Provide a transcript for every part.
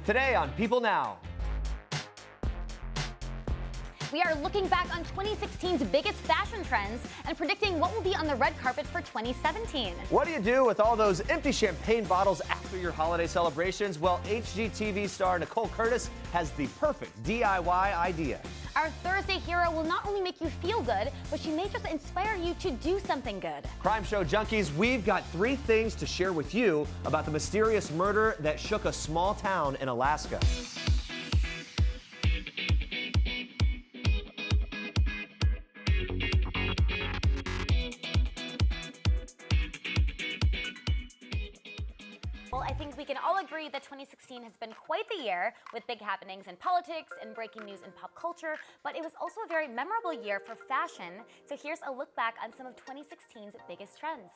Today on People Now. We are looking back on 2016's biggest fashion trends and predicting what will be on the red carpet for 2017. What do you do with all those empty champagne bottles after your holiday celebrations? Well, HGTV star Nicole Curtis has the perfect DIY idea. Our Thursday hero will not only make you feel good, but she may just inspire you to do something good. Crime show junkies, we've got 3 things to share with you about the mysterious murder that shook a small town in Alaska. Well, I think we can all agree that 2016 has been quite the year with big happenings in politics and breaking news in pop culture, but it was also a very memorable year for fashion. So here's a look back on some of 2016's biggest trends.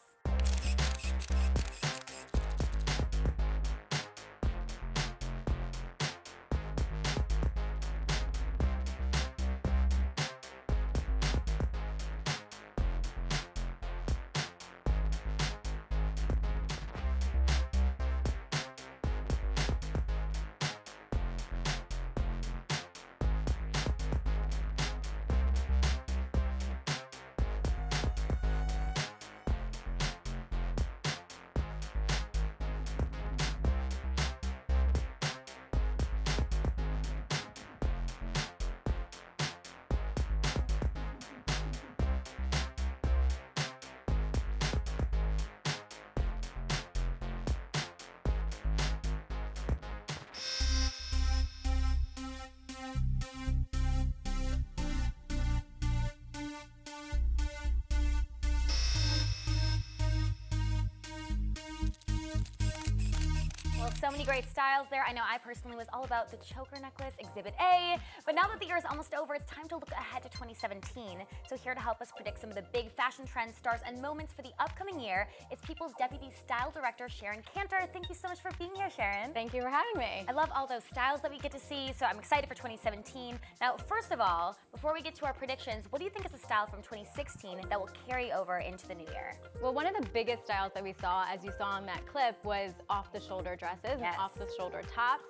So many great styles there. I know I personally was all about the choker necklace, Exhibit A. But now that the year is almost over, it's time to look ahead to 2017. So here to help us predict some of the big fashion trends, stars, and moments for the upcoming year is People's Deputy Style Director, Sharon Cantor. Thank you so much for being here, Sharon. Thank you for having me. I love all those styles that we get to see, so I'm excited for 2017. Now, first of all, before we get to our predictions, what do you think is a style from 2016 that will carry over into the new year? Well, one of the biggest styles that we saw, as you saw in that clip, was off-the-shoulder dresses and off-the-shoulder tops.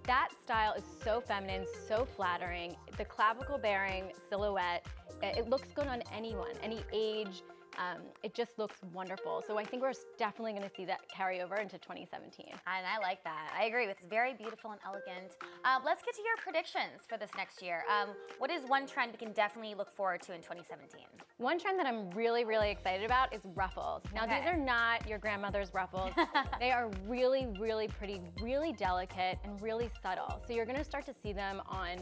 That style is so feminine, so flattering. The clavicle bearing silhouette, it looks good on anyone, any age. It just looks wonderful. So I think we're definitely going to see that carry over into 2017. And I like that. I agree. It's very beautiful and elegant. Let's get to your predictions for this next year. What is one trend we can definitely look forward to in 2017? One trend that I'm really, really excited about is ruffles. Now, these are not your grandmother's ruffles. They are really, really pretty, really delicate, and really subtle. So you're going to start to see them on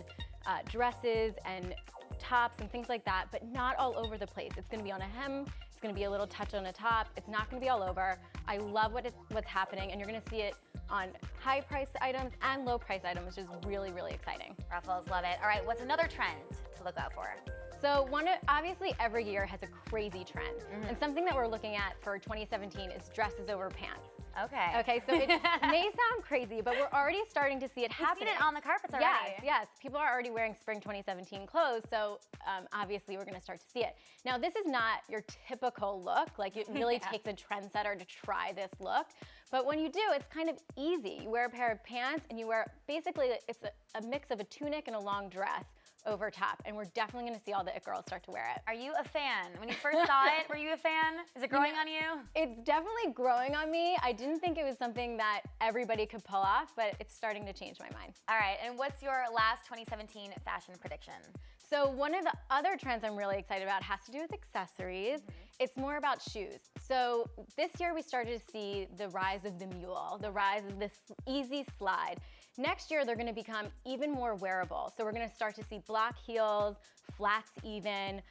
dresses and tops and things like that, but not all over the place. It's going to be on a hem. It's going to be a little touch on a top. It's not going to be all over. I love what's happening, and you're going to see it on high-priced items and low-priced items, which is really, really exciting. Ruffles, love it. All right, what's another trend to look out for? So obviously every year has a crazy trend, and something that we're looking at for 2017 is dresses over pants. Okay, so it may sound crazy, but we're already starting to see it happening. We've seen it on the carpets already. Yes. People are already wearing spring 2017 clothes, so obviously we're going to start to see it. Now, this is not your typical look. Like, it really takes a trendsetter to try this look. But when you do, it's kind of easy. You wear a pair of pants, and you wear, basically, it's a mix of a tunic and a long dress over top, and we're definitely going to see all the it girls start to wear it. Are you a fan? When you first saw it, were you a fan? Is it growing on you? It's definitely growing on me. I didn't think it was something that everybody could pull off, but it's starting to change my mind. All right, and what's your last 2017 fashion prediction? So one of the other trends I'm really excited about has to do with accessories. It's more about shoes. So this year we started to see the rise of the mule, the rise of this easy slide. Next year, they're gonna become even more wearable. So we're gonna start to see block heels, flats even,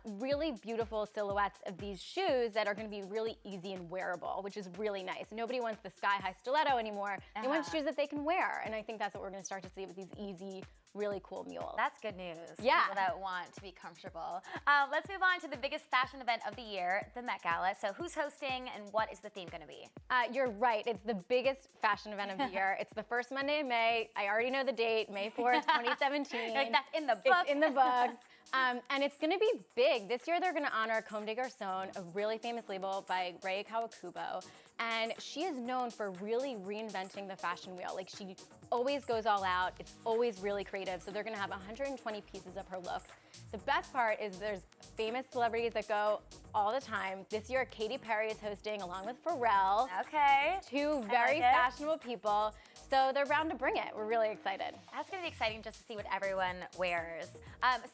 really beautiful silhouettes of these shoes that are gonna be really easy and wearable, which is really nice. Nobody wants the sky-high stiletto anymore. They want shoes that they can wear. And I think that's what we're gonna start to see with these easy, really cool mules. That's good news. Yeah. People that want to be comfortable. Let's move on to the biggest fashion event of the year, the Met Gala. So who's hosting and what is the theme gonna be? You're right, it's the biggest fashion event of the year. It's the first Monday in May. I already know the date, May 4th, 2017. Like, that's in the books. It's in the books. And it's gonna be big. This year they're gonna honor Comme des Garçons, a really famous label by Rei Kawakubo. And she is known for really reinventing the fashion wheel. Like, she always goes all out. It's always really creative. So they're gonna have 120 pieces of her looks. The best part is there's famous celebrities that go all the time. This year, Katy Perry is hosting along with Pharrell. Okay. Two very fashionable people. So they're bound to bring it. We're really excited. That's going to be exciting just to see what everyone wears.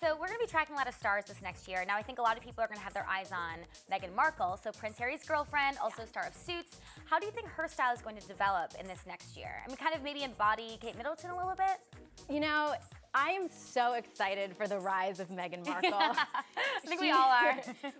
So we're going to be tracking a lot of stars this next year. Now, I think a lot of people are going to have their eyes on Meghan Markle, so Prince Harry's girlfriend, also star of Suits. How do you think her style is going to develop in this next year? I mean, kind of maybe embody Kate Middleton a little bit? You know, I am so excited for the rise of Meghan Markle. I think we all are.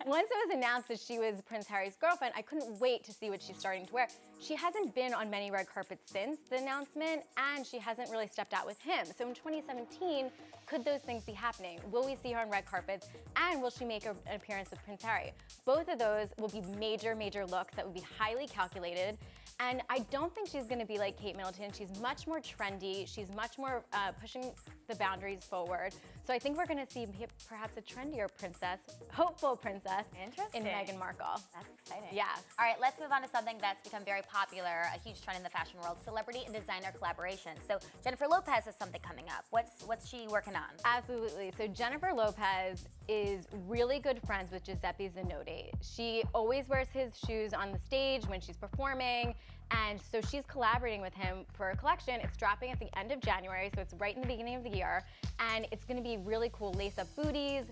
Once it was announced that she was Prince Harry's girlfriend, I couldn't wait to see what she's starting to wear. She hasn't been on many red carpets since the announcement, and she hasn't really stepped out with him. So in 2017, could those things be happening? Will we see her on red carpets, and will she make an appearance with Prince Harry? Both of those will be major, major looks that would be highly calculated. And I don't think she's gonna be like Kate Middleton. She's much more trendy. She's much more pushing the boundaries forward. So I think we're gonna see perhaps a trendier princess, hopeful princess, in Meghan Markle. That's exciting. Yeah. All right, let's move on to something that's become very popular, a huge trend in the fashion world, celebrity and designer collaborations. So Jennifer Lopez has something coming up. What's she working on? Absolutely. So Jennifer Lopez is really good friends with Giuseppe Zanotti. She always wears his shoes on the stage when she's performing. And so she's collaborating with him for a collection. It's dropping at the end of January, so it's right in the beginning of the year. And it's gonna be really cool lace-up booties,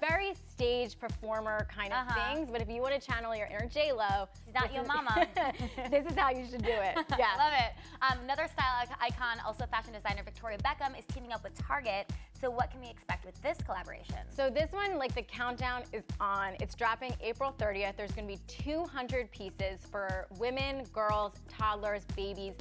very stage performer kind of things. But if you want to channel your inner J-Lo, she's not your mama. This is how you should do it. Yeah. Love it. Another style icon, also fashion designer Victoria Beckham, is teaming up with Target. So what can we expect with this collaboration? So this one, like, the countdown is on. It's dropping April 30th. There's gonna be 200 pieces for women, girls, toddlers, babies.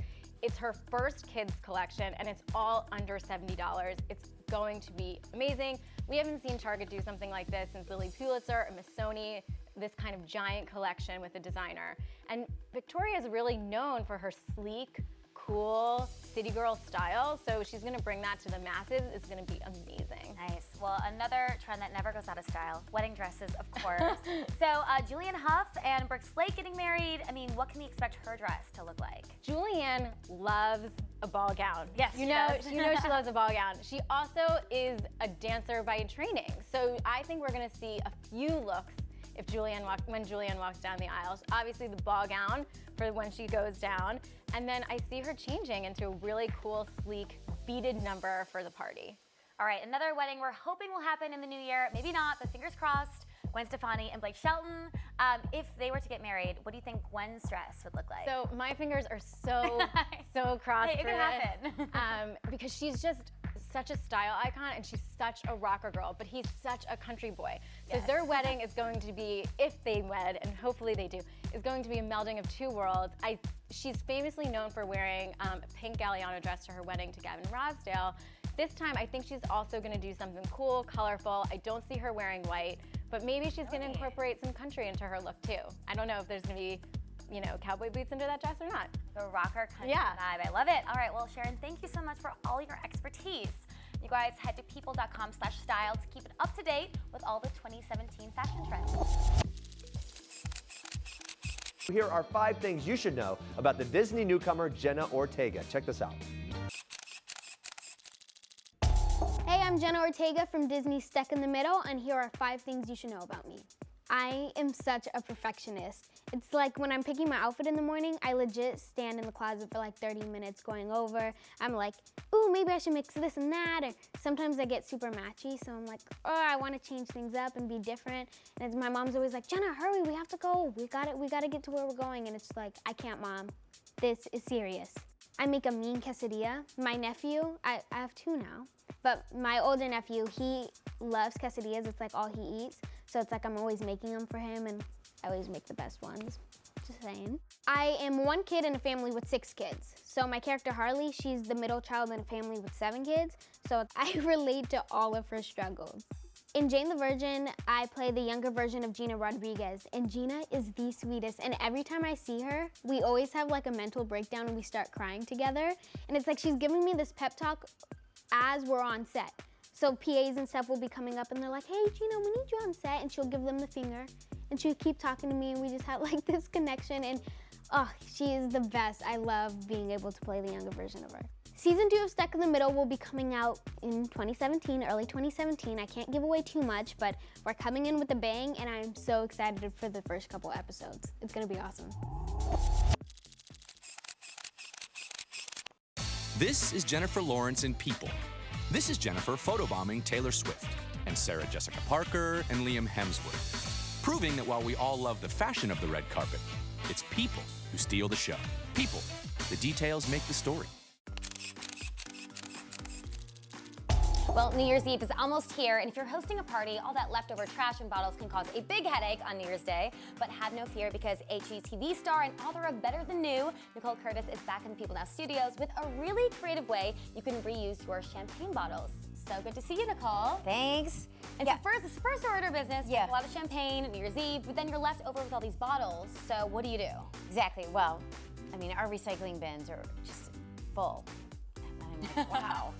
It's her first kids collection, and it's all under $70. It's going to be amazing. We haven't seen Target do something like this since Lily Pulitzer and Missoni, this kind of giant collection with a designer. And Victoria is really known for her sleek, cool, city girl style, so she's gonna bring that to the masses. It's gonna be amazing. Nice. Well, another trend that never goes out of style, wedding dresses, of course. So Julianne Hough and Brooke Slate getting married. I mean, what can we expect her dress to look like? Julianne loves a ball gown. Yes, you know she loves a ball gown. She also is a dancer by training, so I think we're gonna see a few looks when Julianne walks down the aisles. Obviously the ball gown for when she goes down, and then I see her changing into a really cool, sleek, beaded number for the party. All right, another wedding we're hoping will happen in the new year. Maybe not, but fingers crossed. Gwen Stefani and Blake Shelton. If they were to get married, what do you think Gwen's dress would look like? So my fingers are so crossed. Hey, it could happen. Because she's just such a style icon, and she's such a rocker girl, but he's such a country boy. So their wedding is going to be, if they wed, and hopefully they do, is going to be a melding of two worlds. She's famously known for wearing a pink Galliano dress to her wedding to Gavin Rossdale. This time, I think she's also gonna do something cool, colorful. I don't see her wearing white, but maybe she's gonna incorporate some country into her look too. I don't know if there's gonna be, cowboy boots under that dress or not. The rocker country vibe. I love it. All right, well, Sharon, thank you so much for all your expertise. You guys head to people.com/style to keep it up to date with all the 2017 fashion trends. Here are 5 things you should know about the Disney newcomer Jenna Ortega. Check this out. Hey, I'm Jenna Ortega from Disney Stuck in the Middle, and here are 5 things you should know about me. I am such a perfectionist. It's like when I'm picking my outfit in the morning, I legit stand in the closet for like 30 minutes going over. I'm like, ooh, maybe I should mix this and that. Or sometimes I get super matchy, so I'm like, oh, I want to change things up and be different. And my mom's always like, Jenna, hurry, we have to go. We gotta get to where we're going. And it's like, I can't, Mom. This is serious. I make a mean quesadilla. My nephew, I have 2 now, but my older nephew, he loves quesadillas. It's like all he eats. So it's like I'm always making them for him, and I always make the best ones, just saying. I am 1 kid in a family with 6 kids. So my character Harley, she's the middle child in a family with 7 kids. So I relate to all of her struggles. In Jane the Virgin, I play the younger version of Gina Rodriguez, and Gina is the sweetest. And every time I see her, we always have like a mental breakdown and we start crying together. And it's like she's giving me this pep talk as we're on set. So PAs and stuff will be coming up and they're like, hey, Gina, we need you on set. And she'll give them the finger. And she'll keep talking to me and we just have like this connection. And oh, she is the best. I love being able to play the younger version of her. Season 2 of Stuck in the Middle will be coming out in 2017, early 2017. I can't give away too much, but we're coming in with a bang, and I'm so excited for the first couple episodes. It's gonna be awesome. This is Jennifer Lawrence in People. This is Jennifer photobombing Taylor Swift, and Sarah Jessica Parker and Liam Hemsworth, proving that while we all love the fashion of the red carpet, it's people who steal the show. People. The details make the story. Well, New Year's Eve is almost here, and if you're hosting a party, all that leftover trash and bottles can cause a big headache on New Year's Day. But have no fear, because HGTV star and author of Better Than New, Nicole Curtis, is back in the People Now studios with a really creative way you can reuse your champagne bottles. So good to see you, Nicole. Thanks. And so first, it's first order business. Yeah. A lot of champagne, New Year's Eve, but then you're left over with all these bottles. So what do you do? Exactly. Well, I mean, our recycling bins are just full. And I'm like, wow.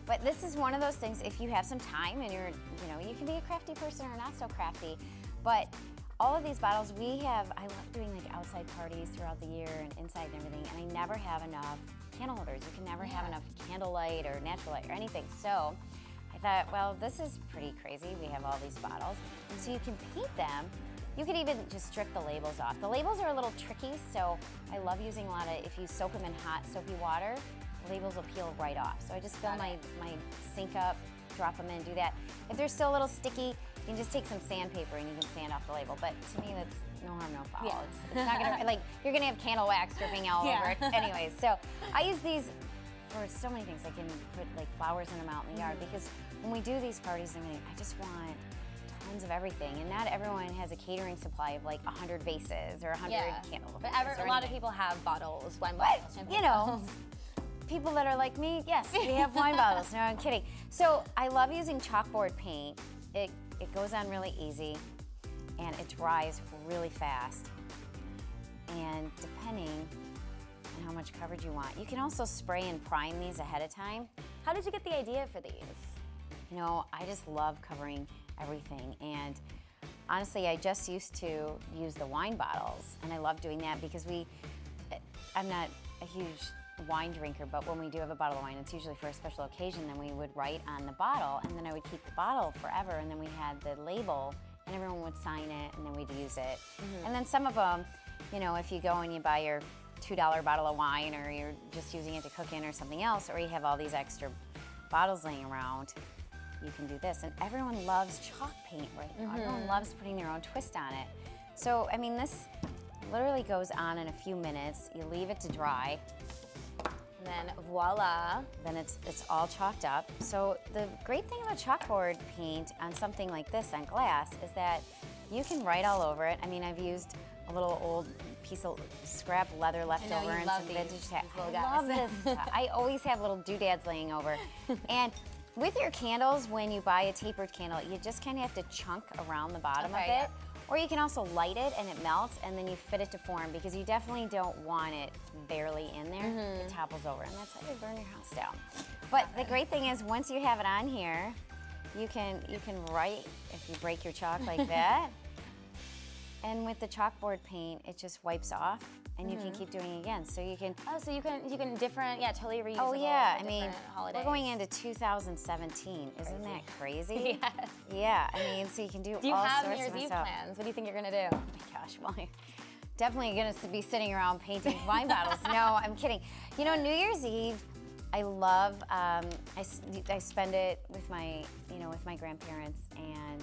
But this is one of those things, if you have some time and you can be a crafty person or not so crafty, but all of these bottles I love doing like outside parties throughout the year and inside and everything, and I never have enough candle holders. You can never have enough candlelight or natural light or anything. So I thought, well, this is pretty crazy. We have all these bottles. And so you can paint them. You could even just strip the labels off. The labels are a little tricky, so I love using a lot of, if you soak them in hot soapy water, labels will peel right off. So I just fill my sink up, drop them in, do that. If they're still a little sticky, you can just take some sandpaper and you can sand off the label. But to me, that's no harm, no foul. Yeah. It's not gonna, like, you're gonna have candle wax dripping all over it. Anyways, so I use these for so many things. I can put like flowers in them out in the yard, because when we do these parties, I just want tons of everything, and not everyone has a catering supply of like 100 vases or 100 candle holders. But a lot of people have bottles, wine bottles, champagne you know, bottles. people that are like me, yes, we have wine bottles. No, I'm kidding. So I love using chalkboard paint. It goes on really easy, and it dries really fast. And depending on how much coverage you want, you can also spray and prime these ahead of time. How did you get the idea for these? You know, I just love covering everything, and honestly, I just used to use the wine bottles, and I love doing that because I'm not a huge wine drinker, but when we do have a bottle of wine, it's usually for a special occasion, then we would write on the bottle, and then I would keep the bottle forever, and then we had the label, and everyone would sign it, and then we'd use it. And then some of them, you know, if you go and you buy your $2 bottle of wine, or you're just using it to cook in or something else, or you have all these extra bottles laying around, you can do this. And everyone loves chalk paint right now. Everyone loves putting their own twist on it. So, I mean, this literally goes on in a few minutes. You leave it to dry. And then voila. Then it's all chalked up. So the great thing about chalkboard paint on something like this on glass is that you can write all over it. I mean, I've used a little old piece of scrap leather left over and some vintage tape. I love this stuff. I always have little doodads laying over. And with your candles, when you buy a tapered candle, you just kind of have to chunk around the bottom of it. Or you can also light it and it melts, and then you fit it to form, because you definitely don't want it barely in there. It topples over, and that's how you burn your house down. But the great thing is, once you have it on here, you can write if you break your chalk like that. And with the chalkboard paint, it just wipes off, and you can keep doing it again. So you can. Oh, so you can totally reusable. Oh yeah, I mean, holidays. we're going into 2017. Isn't that crazy? Yes. Yeah, I mean, so you can do all sorts of Do you have New stuff. Year's Eve plans? What do you think you're gonna do? Oh my gosh, well, I'm definitely gonna be sitting around painting wine bottles. No, I'm kidding. You know, New Year's Eve, I love. I spend it with my grandparents and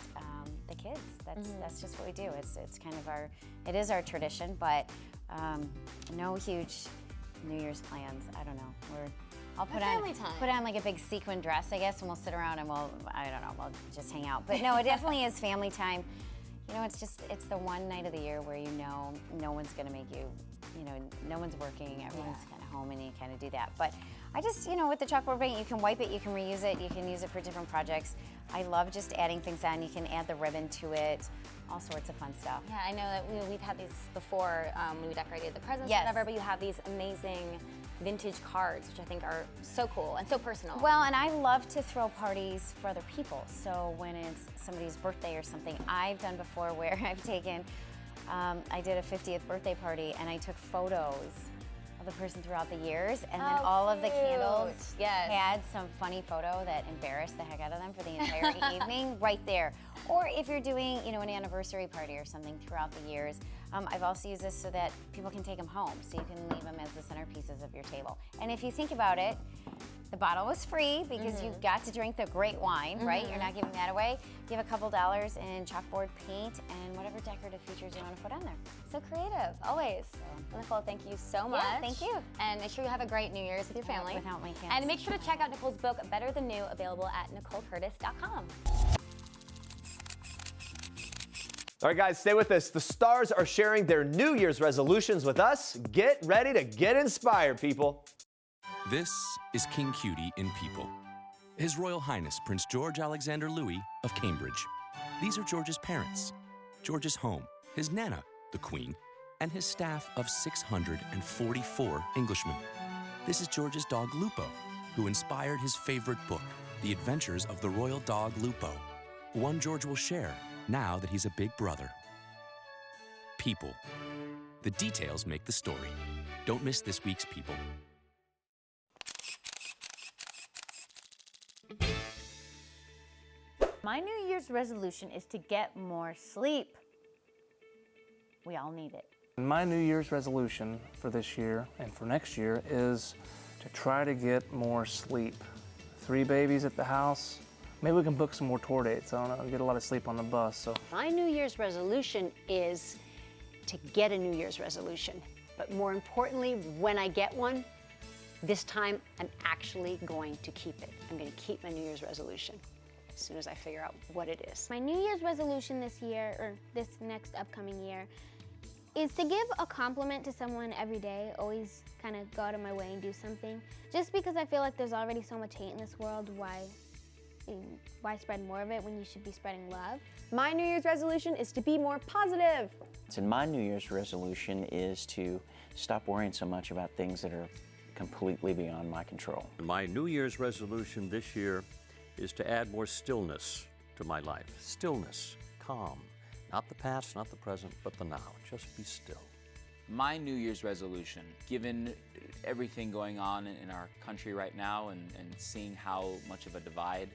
the kids. That's just what we do. It's kind of it is our tradition, but no huge New Year's plans. I don't know. I'll put on like a big sequin dress, I guess, and we'll sit around and we'll just hang out. But no, it definitely is family time. You know, it's the one night of the year where you know no one's gonna make you, no one's working, everyone's kind of home, and you kind of do that. But I just, with the chalkboard paint, you can wipe it, you can reuse it, you can use it for different projects. I love just adding things on. You can add the ribbon to it, all sorts of fun stuff. Yeah, I know that we've had these before when we decorated the presents or whatever, but you have these amazing vintage cards, which I think are so cool and so personal. Well, and I love to throw parties for other people. So when it's somebody's birthday or something, I've done before where I've taken, I did a 50th birthday party and I took photos of the person throughout the years, and then all of the candles had some funny photo that embarrassed the heck out of them for the entire evening right there. Or if you're doing, you know, an anniversary party or something throughout the years, I've also used this so that people can take them home, so you can leave them as the centerpieces of your table. And if you think about it, the bottle was free because you got to drink the great wine, right? You're not giving that away. You have a couple dollars in chalkboard paint and whatever decorative features you want to put on there. So creative, always. Well, Nicole, thank you so much. Yeah, thank you. And make sure you have a great New Year's with your family. Without my hands. And make sure to check out Nicole's book, Better Than New, available at NicoleCurtis.com. All right, guys, stay with us. The stars are sharing their New Year's resolutions with us. Get ready to get inspired, people. This is King Cutie in People. His Royal Highness Prince George Alexander Louis of Cambridge. These are George's parents, George's home, his Nana, the Queen, and his staff of 644 Englishmen. This is George's dog Lupo, who inspired his favorite book, The Adventures of the Royal Dog Lupo. One George will share now that he's a big brother. People. The details make the story. Don't miss this week's People. My New Year's resolution is to get more sleep. We all need it. My New Year's resolution for this year and for next year is to try to get more sleep. 3 babies at the house. Maybe we can book some more tour dates. I don't know, get a lot of sleep on the bus. So my New Year's resolution is to get a New Year's resolution. But more importantly, when I get one, this time I'm actually going to keep it. I'm going to keep my New Year's resolution as soon as I figure out what it is. My New Year's resolution this year, or this next upcoming year, is to give a compliment to someone every day. Always kind of go out of my way and do something. Just because I feel like there's already so much hate in this world, why spread more of it when you should be spreading love? My New Year's resolution is to be more positive. And my New Year's resolution is to stop worrying so much about things that are completely beyond my control. My New Year's resolution this year is to add more stillness to my life. Stillness, calm. Not the past, not the present, but the now. Just be still. My New Year's resolution, given everything going on in our country right now and seeing how much of a divide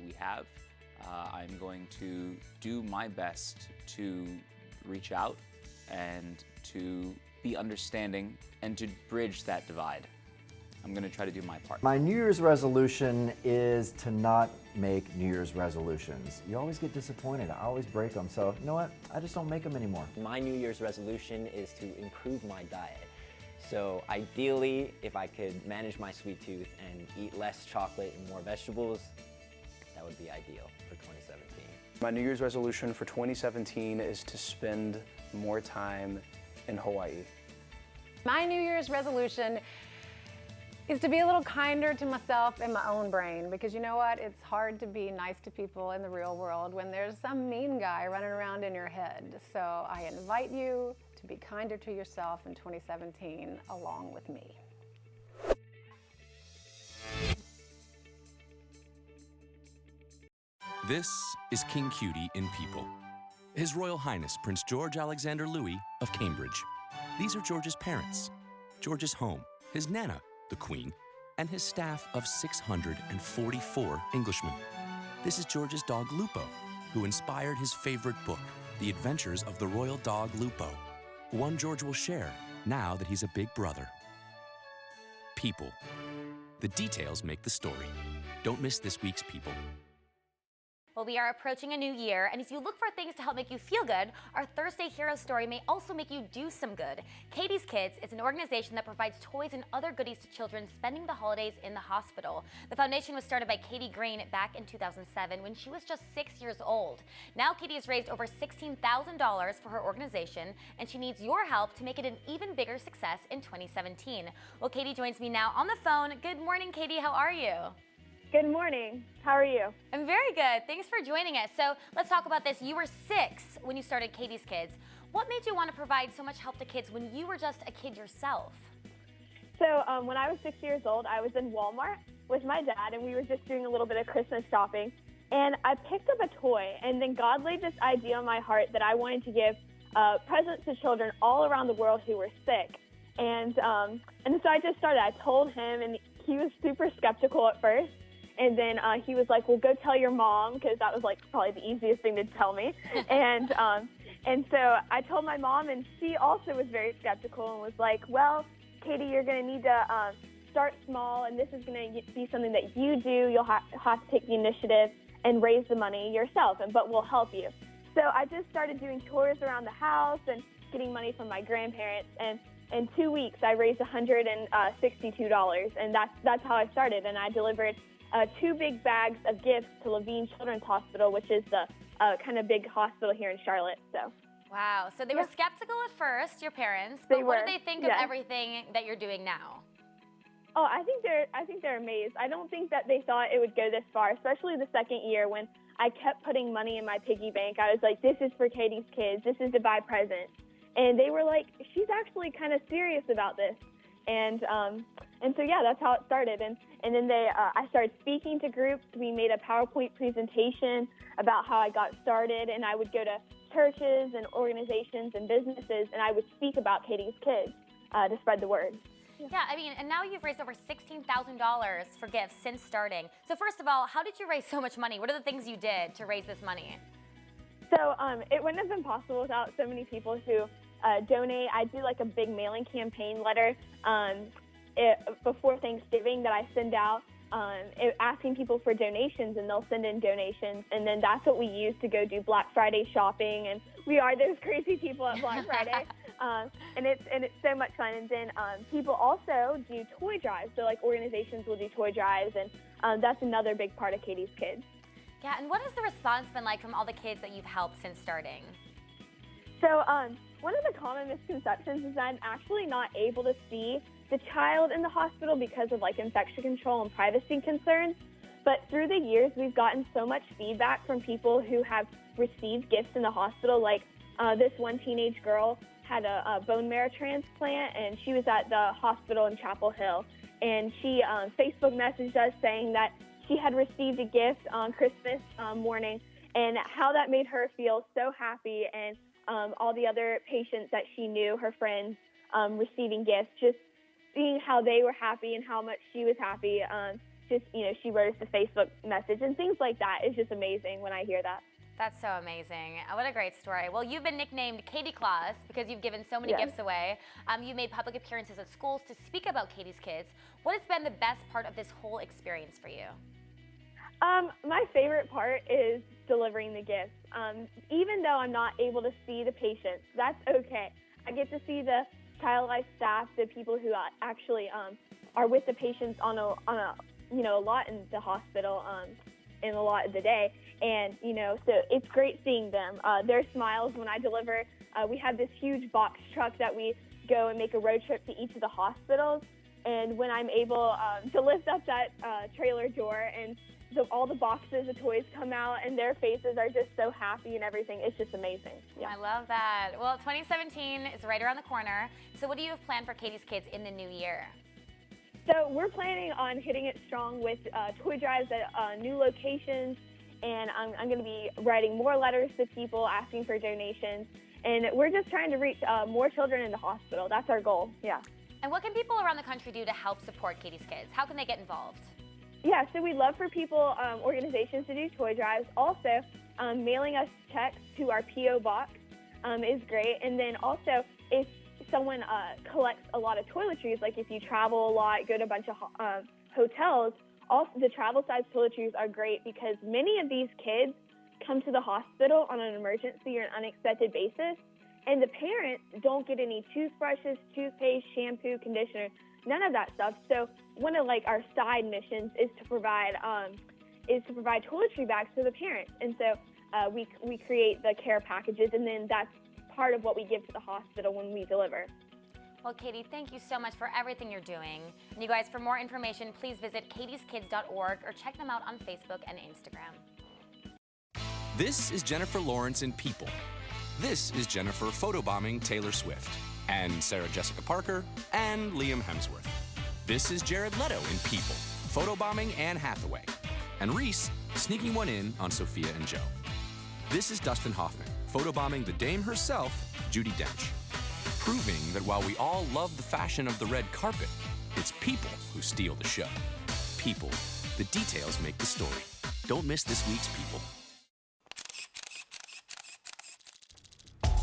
we have, I'm going to do my best to reach out and to be understanding and to bridge that divide. I'm going to try to do my part. My New Year's resolution is to not make New Year's resolutions. You always get disappointed. I always break them. So, you know what? I just don't make them anymore. My New Year's resolution is to improve my diet. So ideally, if I could manage my sweet tooth and eat less chocolate and more vegetables, that would be ideal for 2017. My New Year's resolution for 2017 is to spend more time in Hawaii. My New Year's resolution is to be a little kinder to myself and my own brain, because you know what? It's hard to be nice to people in the real world when there's some mean guy running around in your head. So I invite you to be kinder to yourself in 2017 along with me. This is King Cutie in People. His Royal Highness Prince George Alexander Louis of Cambridge. These are George's parents, George's home, his Nana, the Queen, and his staff of 644 Englishmen. This is George's dog Lupo, who inspired his favorite book, The Adventures of the Royal Dog Lupo. One George will share now that he's a big brother. People. The details make the story. Don't miss this week's People. Well, we are approaching a new year, and if you look for things to help make you feel good, our Thursday Hero Story may also make you do some good. Katie's Kids is an organization that provides toys and other goodies to children spending the holidays in the hospital. The foundation was started by Katie Green back in 2007 when she was just 6 years old. Now Katie has raised over $16,000 for her organization, and she needs your help to make it an even bigger success in 2017. Well, Katie joins me now on the phone. Good morning, Katie. How are you? Good morning. How are you? I'm very good. Thanks for joining us. So let's talk about this. You were 6 when you started Katie's Kids. What made you want to provide so much help to kids when you were just a kid yourself? So when I was 6 years old, I was in Walmart with my dad, and we were just doing a little bit of Christmas shopping. And I picked up a toy, and then God laid this idea on my heart that I wanted to give presents to children all around the world who were sick. And so I just started. I told him, and he was super skeptical at first. And then he was like, well, go tell your mom, because that was like probably the easiest thing to tell me. And so I told my mom, and she also was very skeptical and was like, well, Katie, you're going to need to start small, and this is going to be something that you do. You'll have to take the initiative and raise the money yourself, but we'll help you. So I just started doing tours around the house and getting money from my grandparents, and in 2 weeks I raised $162, and that's how I started. And I delivered 2 big bags of gifts to Levine Children's Hospital, which is the kind of big hospital here in Charlotte. So. Wow. So they were skeptical at first, your parents, They but what were, do they think of everything that you're doing now? Oh, I think they're amazed. I don't think that they thought it would go this far, especially the second year when I kept putting money in my piggy bank. I was like, this is for Katie's kids. This is to buy presents. And they were like, she's actually kind of serious about this. And so, yeah, that's how it started. And then I started speaking to groups. We made a PowerPoint presentation about how I got started, and I would go to churches and organizations and businesses, and I would speak about Katie's kids to spread the word. Yeah, I mean, and now you've raised over $16,000 for gifts since starting. So first of all, how did you raise so much money? What are the things you did to raise this money? So it wouldn't have been possible without so many people who donate. I do like a big mailing campaign letter before Thanksgiving that I send out asking people for donations, and they'll send in donations, and then that's what we use to go do Black Friday shopping, and we are those crazy people at Black Friday. And it's so much fun. And then people also do toy drives. So like organizations will do toy drives, and that's another big part of Katie's Kids. Yeah, and what has the response been like from all the kids that you've helped since starting? So one of the common misconceptions is that I'm actually not able to see the child in the hospital because of like infection control and privacy concerns. But through the years, we've gotten so much feedback from people who have received gifts in the hospital. Like this one teenage girl had a bone marrow transplant, and she was at the hospital in Chapel Hill. And she Facebook messaged us saying that she had received a gift on Christmas morning, and how that made her feel so happy. And all the other patients that she knew, her friends, receiving gifts, just seeing how they were happy and how much she was happy. She wrote us a Facebook message, and things like that is just amazing when I hear that. That's so amazing. What a great story. Well, you've been nicknamed Katie Claus because you've given so many gifts away. You made public appearances at schools to speak about Katie's Kids. What has been the best part of this whole experience for you? My favorite part is delivering the gifts. Even though I'm not able to see the patients, that's okay. I get to see the child life staff, the people who actually are with the patients on a lot in the hospital, and a lot of the day. And, so it's great seeing them. Their smiles when I deliver. We have this huge box truck that we go and make a road trip to each of the hospitals. And when I'm able to lift up that trailer door and all the boxes of toys come out, and their faces are just so happy and everything, it's just amazing. Yeah. I love that. Well, 2017 is right around the corner. So what do you have planned for Katie's Kids in the new year? So we're planning on hitting it strong with toy drives at new locations, and I'm going to be writing more letters to people asking for donations, and we're just trying to reach more children in the hospital. That's our goal, yeah. And what can people around the country do to help support Katie's Kids? How can they get involved? Yeah, so we'd love for people, organizations to do toy drives. Also, mailing us checks to our P.O. box is great. And then also, if someone collects a lot of toiletries, like if you travel a lot, go to a bunch of hotels, also the travel-size toiletries are great because many of these kids come to the hospital on an emergency or an unexpected basis, and the parents don't get any toothbrushes, toothpaste, shampoo, conditioner, none of that stuff. So one of our side missions is to provide toiletry bags for the parents. And so we create the care packages, and then that's part of what we give to the hospital when we deliver. Well, Katie, thank you so much for everything you're doing. And you guys, for more information, please visit katieskids.org or check them out on Facebook and Instagram. This is Jennifer Lawrence in People. This is Jennifer photobombing Taylor Swift, and Sarah Jessica Parker, and Liam Hemsworth. This is Jared Leto in People, photobombing Anne Hathaway. And Reese sneaking one in on Sophia and Joe. This is Dustin Hoffman, photobombing the dame herself, Judi Dench. Proving that while we all love the fashion of the red carpet, it's people who steal the show. People. The details make the story. Don't miss this week's People.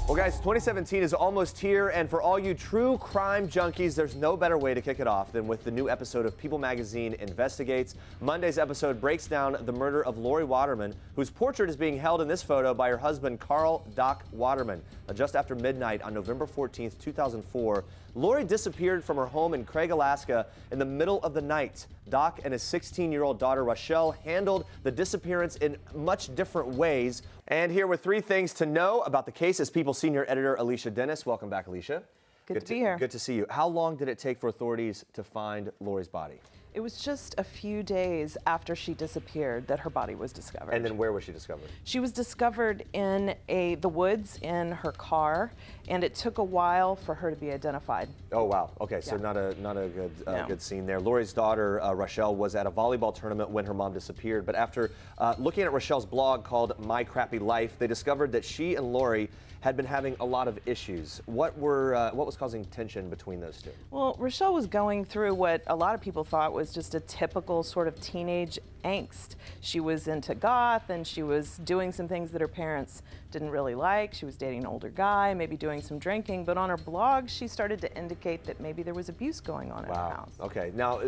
Well, guys, 2017 is almost here, and for all you true crime junkies, there's no better way to kick it off than with the new episode of People Magazine Investigates. Monday's episode breaks down the murder of Lori Waterman, whose portrait is being held in this photo by her husband, Carl Doc Waterman. Just after midnight on November 14th, 2004, Lori disappeared from her home in Craig, Alaska in the middle of the night. Doc and his 16-year-old daughter, Rochelle, handled the disappearance in much different ways. And here with 3 things to know about the case is People senior editor Alicia Dennis. Welcome back, Alicia. Good to be here. Good to see you. How long did it take for authorities to find Lori's body? It was just a few days after she disappeared that her body was discovered. And then where was she discovered? She was discovered in the woods in her car, and it took a while for her to be identified. Oh wow. Okay, so not a good scene there. Lori's daughter Rochelle was at a volleyball tournament when her mom disappeared. But after looking at Rochelle's blog called My Crappy Life, they discovered that she and Lori had been having a lot of issues. What was causing tension between those two? Well, Rochelle was going through what a lot of people thought was just a typical sort of teenage angst. She was into goth, and she was doing some things that her parents didn't really like. She was dating an older guy, maybe doing some drinking, but on her blog, she started to indicate that maybe there was abuse going on in her house. Okay, now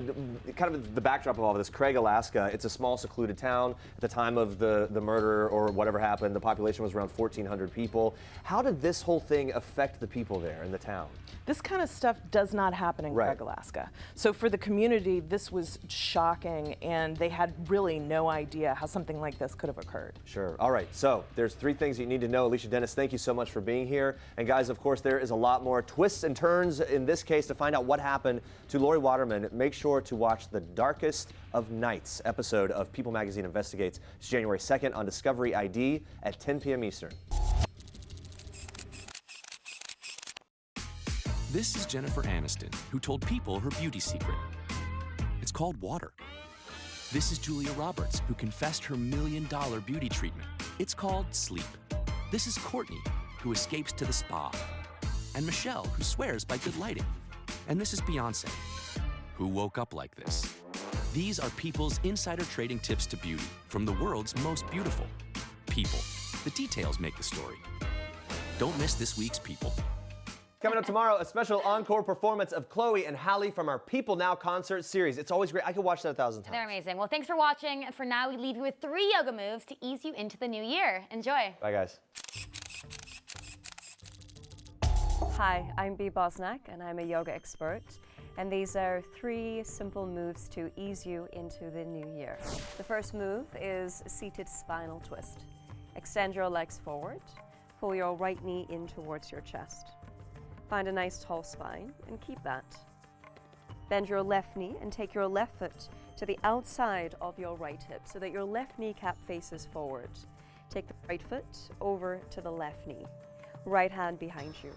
kind of the backdrop of all of this, Craig, Alaska, it's a small secluded town. At the time of the murder or whatever happened, the population was around 1,400 people. How did this whole thing affect the people there in the town? This kind of stuff does not happen in Craig, Alaska. So for the community, this was shocking, and they had really no idea how something like this could have occurred. Sure. All right, so there's 3 things you need to know. Alicia Dennis, thank you so much for being here. And guys, of course, there is a lot more twists and turns in this case. To find out what happened to Lori Waterman, make sure to watch the Darkest of Nights episode of People Magazine Investigates. It's January 2nd on Discovery ID at 10 p.m. Eastern. This is Jennifer Aniston, who told People her beauty secret. It's called water. This is Julia Roberts, who confessed her $1 million beauty treatment. It's called sleep. This is Courtney, who escapes to the spa. And Michelle, who swears by good lighting. And this is Beyonce, who woke up like this. These are People's insider trading tips to beauty from the world's most beautiful. People. The details make the story. Don't miss this week's People. Coming up tomorrow, a special encore performance of Chloe and Halle from our People Now concert series. It's always great. I could watch that 1,000 times. They're amazing. Well, thanks for watching. For now, we leave you with 3 yoga moves to ease you into the new year. Enjoy. Bye, guys. Hi, I'm Bea Bosnack, and I'm a yoga expert. And these are 3 simple moves to ease you into the new year. The first move is seated spinal twist. Extend your legs forward. Pull your right knee in towards your chest. Find a nice tall spine and keep that. Bend your left knee and take your left foot to the outside of your right hip so that your left kneecap faces forward. Take the right foot over to the left knee. Right hand behind you.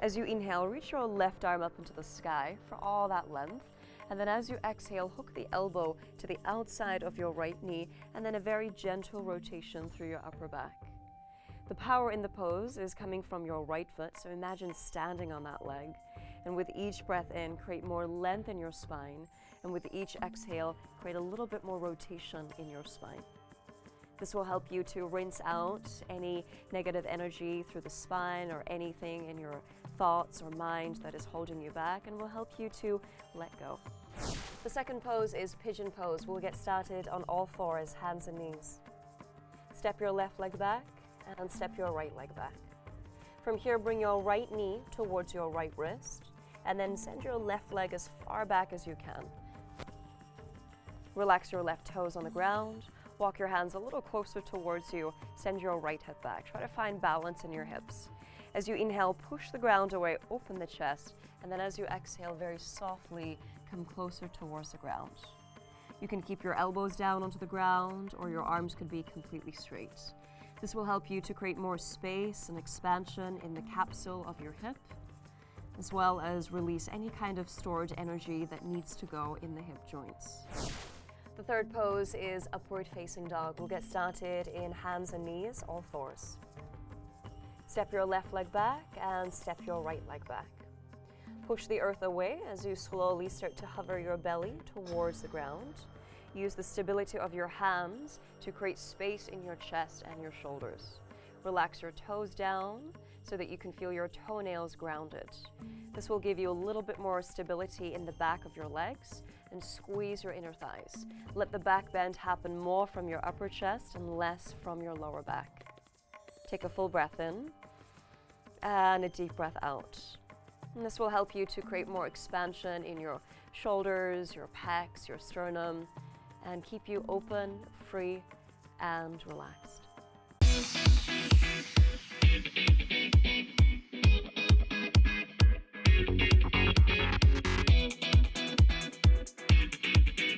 As you inhale, reach your left arm up into the sky for all that length. And then as you exhale, hook the elbow to the outside of your right knee, and then a very gentle rotation through your upper back. The power in the pose is coming from your right foot, so imagine standing on that leg. And with each breath in, create more length in your spine. And with each exhale, create a little bit more rotation in your spine. This will help you to rinse out any negative energy through the spine or anything in your thoughts or mind that is holding you back, and will help you to let go. The second pose is pigeon pose. We'll get started on all 4s, hands and knees. Step your left leg back and step your right leg back. From here, bring your right knee towards your right wrist, and then send your left leg as far back as you can. Relax your left toes on the ground. Walk your hands a little closer towards you. Send your right hip back. Try to find balance in your hips. As you inhale, push the ground away, open the chest, and then as you exhale, very softly come closer towards the ground. You can keep your elbows down onto the ground, or your arms could be completely straight. This will help you to create more space and expansion in the capsule of your hip. as well as release any kind of stored energy that needs to go in the hip joints. The third pose is upward facing dog. We'll get started in hands and knees, all fours. Step your left leg back and step your right leg back. Push the earth away as you slowly start to hover your belly towards the ground. Use the stability of your hands to create space in your chest and your shoulders. Relax your toes down so that you can feel your toenails grounded. This will give you a little bit more stability in the back of your legs, and squeeze your inner thighs. Let the back bend happen more from your upper chest and less from your lower back. Take a full breath in and a deep breath out. And this will help you to create more expansion in your shoulders, your pecs, your sternum, and keep you open, free, and relaxed.